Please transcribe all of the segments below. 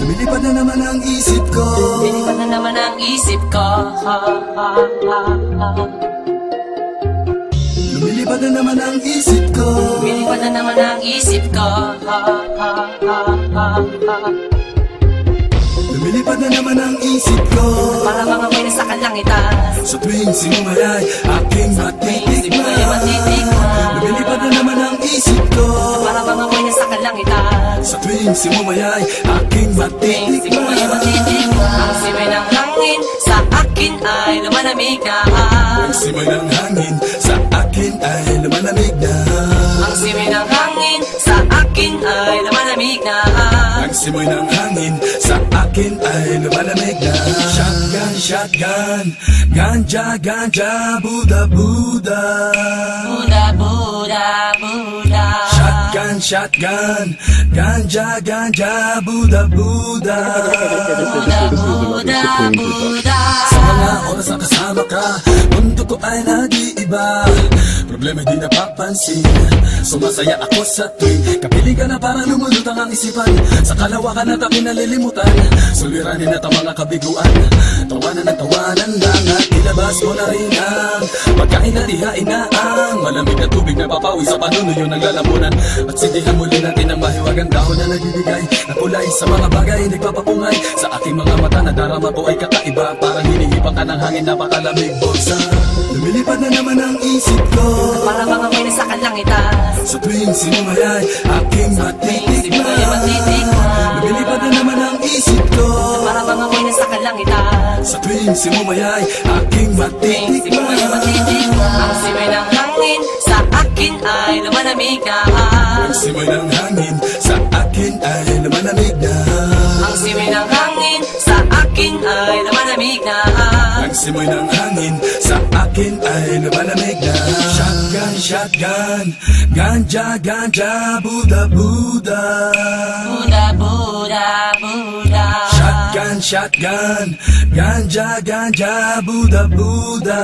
Lumilipad na naman ang isip ko. Lumilipad na naman ang isip ko. Lumilipad na naman ang isip ko. Lumilipad na naman ang isip ko. Lumilipad na naman ang isip ko. Para mga may nasa kalangitan. Sa tuwing sinumay aking matitikman. Lumilipad na naman ang isip ko. Para mga may nasa kalangitan. Sa tuwing sinumay aking matitikman. Ang simay ng hangin sa akin ay lumalamig na. Ang simay ng hangin sa akin ay lumalamig na. Ang simay ng hangin sa akin ay lumalamig na. Ang simoy ng hangin sa akin ay lumalamig na. Shotgun, shotgun, ganja, ganja, Buddha, Buddha. Buddha, Buddha, Buddha. Shotgun, shotgun, ganja, ganja, Buddha, Buddha. Buddha, Buddha, Buddha. Sa mga oras na kasama ka, mundo ko ay nag-iiba. Problema'y di napapansin. Sumasaya ako sa tuwing kapiling ka na parang lumulutang ang isipan. Sa kalawakan at ako'y nalilimutan. Suliranin at ang mga kabiguan. Tawanan at tawanan lang at ilabas mo na rin ang pagkain at ihain na ang malamig na tubig na papawi sa panunuyo ng lalamunan. At sindihan muli natin ang mahiwagang dahon na nagbibigay na kulay sa mga bagay nagpapapungay. Sa aking mga mata na darama ko ay kakaiba. Parang hinihipan ka ng hangin, napakalamig bulsa. Lumilipad na naman ang isip ko. Para mga may nasa kalangitan. Sa tuwing sinumay aking matitikman. Lumilipad na naman ang isip ko. Para mga may nasa kalangitan. Sa tuwing sinumay aking matitikman. Ang simay ng hangin sa akin ay lumalamig na. Ang simay ng hangin sa akin ay lumalamig na. Ang simay ng hangin sa akin ay lumalamig na. Ang simoy ng hangin sa akin ay lumalamig na. Shotgun, shotgun, ganja, ganja, Buddha, Buddha. Buddha, Buddha, Buddha. Shotgun, shotgun, ganja, ganja, Buddha, Buddha.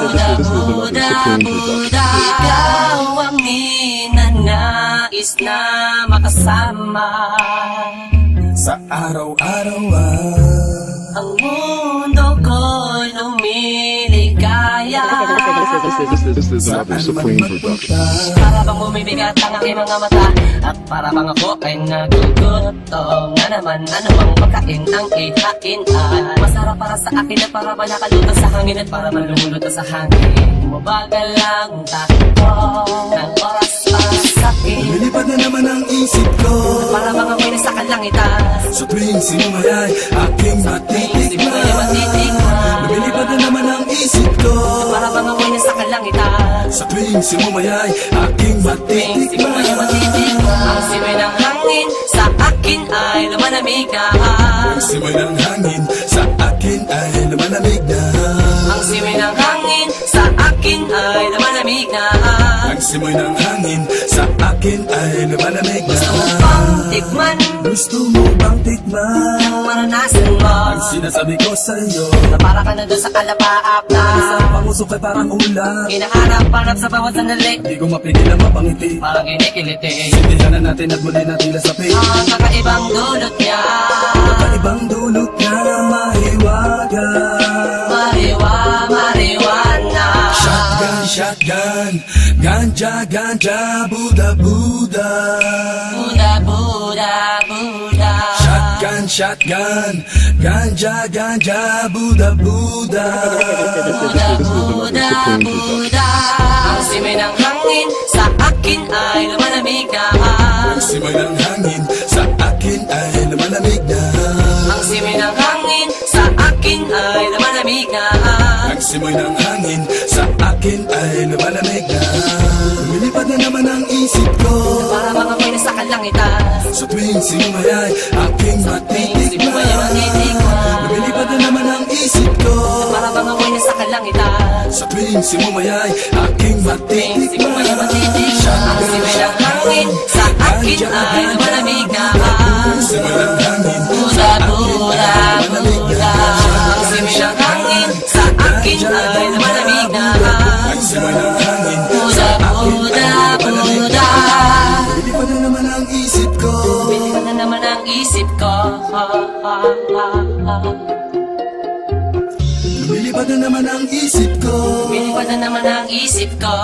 Buddha, Buddha, Buddha. Ikaw ang ninanais na makasama. Sa araw-araw ang mundo ko'y lumiligaya. This is another Supreme production. Para bang bumibigat ang aking mga mata. At para bang ako ay nagugutom na naman. Ano bang pagkain ang ihain ay masarap para sa akin. At para ba nakaluto sa hangin. At para ba lumuluto sa hangin. Bumagal lang takbo ng oras para sa akin. lumilipad na naman ang isip ko. Para bang ako'y nasa kalangitan. Sa tuwing sinumay aking matitikman. Lumilipad na naman ang isip ko. Para bang ako'y nasa kalangitan. Sa tuwing sinumay aking matitikman. Ang simay ng hangin sa akin ay lumalamig na. Ang simoy ng hangin sa akin ay lumalamig na. Ang simay ng hangin sa akin ay lumalamig na. Ang simoy ng hangin sa akin ay lumalamig na. Gusto mo bang tikman? Gusto mo bang tikman Ang maranasan mo? ang sinasabi ko sa'yo? Na para ka na doon sa alapaap na Isang pangusok ay parang ulam. hinaharap-harap sa bawat sandali. Di ko mapigilan mapangiti. Parang kinikiliti. Sindihan na natin at muli na tila sa pig. Ang kakaibang dulot niya. Kakaibang dulot na mahiwaga. Mariwana. Shotgun, shotgun, ganja, ganja, Buddha, Buddha. Buddha, Buddha, Buddha. Shotgun, shotgun, ganja, ganja, Buddha, Buddha. Buddha, Buddha, Buddha. Ang simay ng hangin sa akin ay lumalamig na. Ang simoy ng hangin sa akin ay lumalamig na. Ang simay ng hangin sa akin ay lumalamig na. Ang simoy ng hangin sa akin ay lumalamig na. Lumilipad na naman ang isip ko. Para mga may nasa kalangitan. Sa tuwing sinumayay, aking matitikman. Lumilipad na naman ang isip ko, Para bang ako'y nasa kalangitan. sa tuwing sinumayay, aking matitikman. Ang simoy ng hangin sa akin ay malamig na Simoy ng hangin, Buda, buda, buda. Ang simoy ng hangin sa akin ay malamig na ang simoy ng hangin. Buda, buda, buda. Lumilipad na naman ang isip ko, Lumilipad na naman ang isip ko. lumilipad na naman ang isip ko. Lumilipad na naman ang isip ko.